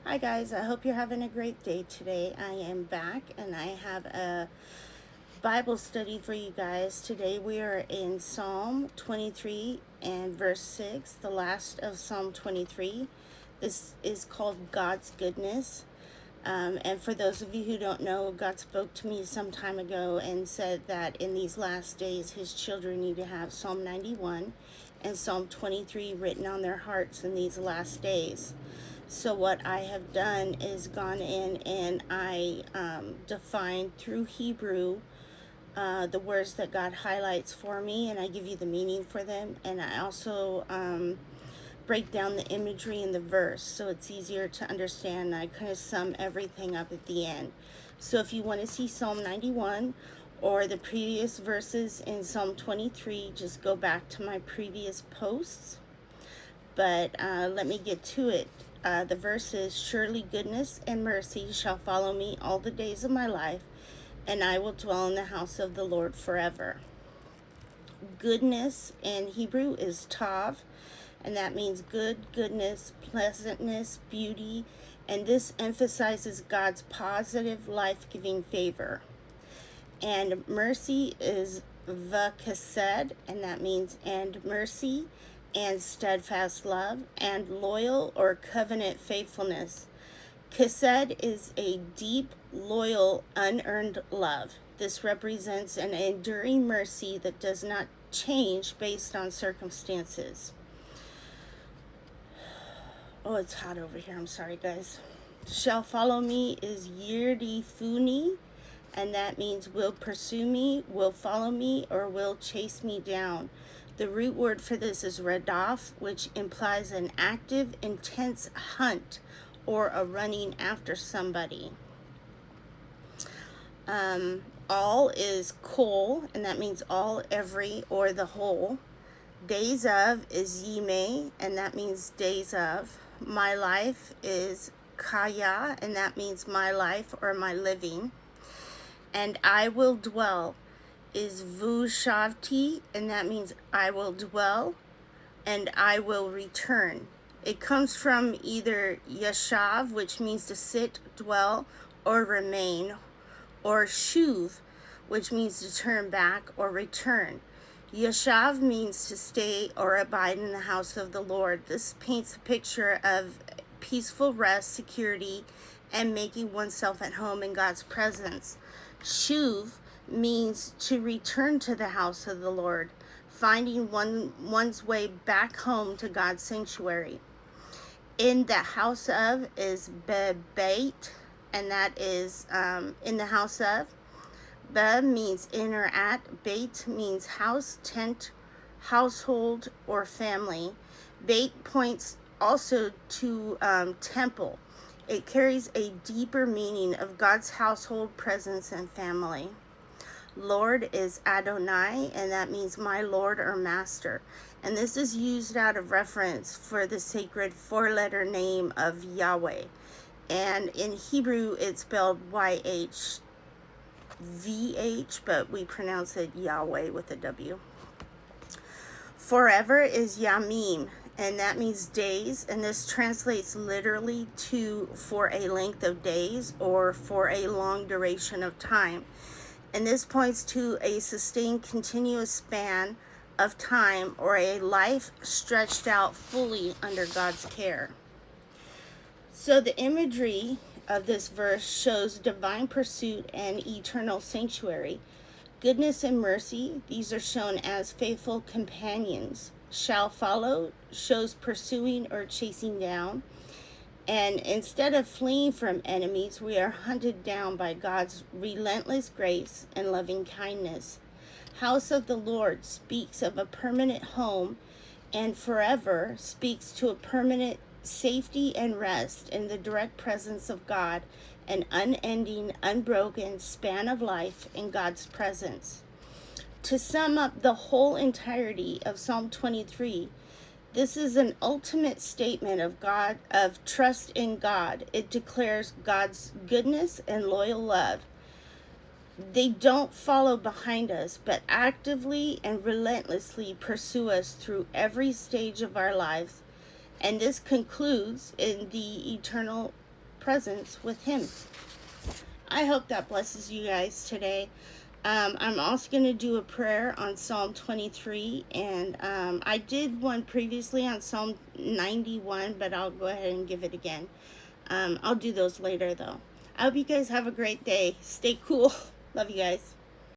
Hi guys, I hope you're having a great day today. I am back and I have a Bible study for you guys. Today we are in Psalm 23 and verse 6, the last of Psalm 23. This is called God's Goodness. And for those of you who don't know, God spoke to me some time ago and said that in these last days, his children need to have Psalm 91 and Psalm 23 written on their hearts in these last days. So what I have done is gone in and I defined through Hebrew the words that God highlights for me, and I give you the meaning for them. And I also break down the imagery in the verse so it's easier to understand. I kind of sum everything up at the end. So if you want to see Psalm 91 or the previous verses in Psalm 23, just go back to my previous posts. But let me get to it. The verse is, "Surely goodness and mercy shall follow me all the days of my life, and I will dwell in the house of the Lord forever." Goodness in Hebrew is tav, and that means good, goodness, pleasantness, beauty, and this emphasizes God's positive, life-giving favor. And mercy is v'chesed, and that means and mercy, and steadfast love, and loyal or covenant faithfulness. Chesed is a deep, loyal, unearned love. This represents an enduring mercy that does not change based on circumstances. Oh, it's hot over here. I'm sorry, guys. Shall follow me is yirdifuni, and that means will pursue me, will follow me, or will chase me down. The root word for this is radaf, which implies an active, intense hunt or a running after somebody. All is kol, and that means all, every, or the whole. Days of is yime, and that means days of. My life is kaya, and that means my life or my living. And I will dwell is vushavti, and that means I will dwell, and I will return. It comes from either yashav, which means to sit, dwell, or remain, or shuv, which means to turn back or return. Yashav means to stay or abide in the house of the Lord. This paints a picture of peaceful rest, security, and making oneself at home in God's presence. Shuv means to return to the house of the Lord, finding one's way back home to God's sanctuary. In the house of is bebeit, and that is in the house of. Be means in or at. Beit means house, tent, household, or family. Beit points also to temple. It carries a deeper meaning of God's household presence and family. Lord is Adonai, and that means my Lord or Master. And this is used out of reference for the sacred four-letter name of Yahweh. And in Hebrew, it's spelled YHVH, but we pronounce it Yahweh with a W. Forever is Yamim, and that means days, and this translates literally to for a length of days or for a long duration of time. And this points to a sustained continuous span of time or a life stretched out fully under God's care. So the imagery of this verse shows divine pursuit and eternal sanctuary. Goodness and mercy, these are shown as faithful companions. Shall follow shows pursuing or chasing down. And instead of fleeing from enemies, we are hunted down by God's relentless grace and loving kindness. House of the Lord speaks of a permanent home, and forever speaks to a permanent safety and rest in the direct presence of God, an unending, unbroken span of life in God's presence. To sum up the whole entirety of Psalm 23, this is an ultimate statement of God, of trust in God. It declares God's goodness and loyal love. They don't follow behind us, but actively and relentlessly pursue us through every stage of our lives. And this concludes in the eternal presence with Him. I hope that blesses you guys today. I'm also going to do a prayer on Psalm 23, and I did one previously on Psalm 91, but I'll go ahead and give it again. I'll do those later, though. I hope you guys have a great day. Stay cool. Love you guys.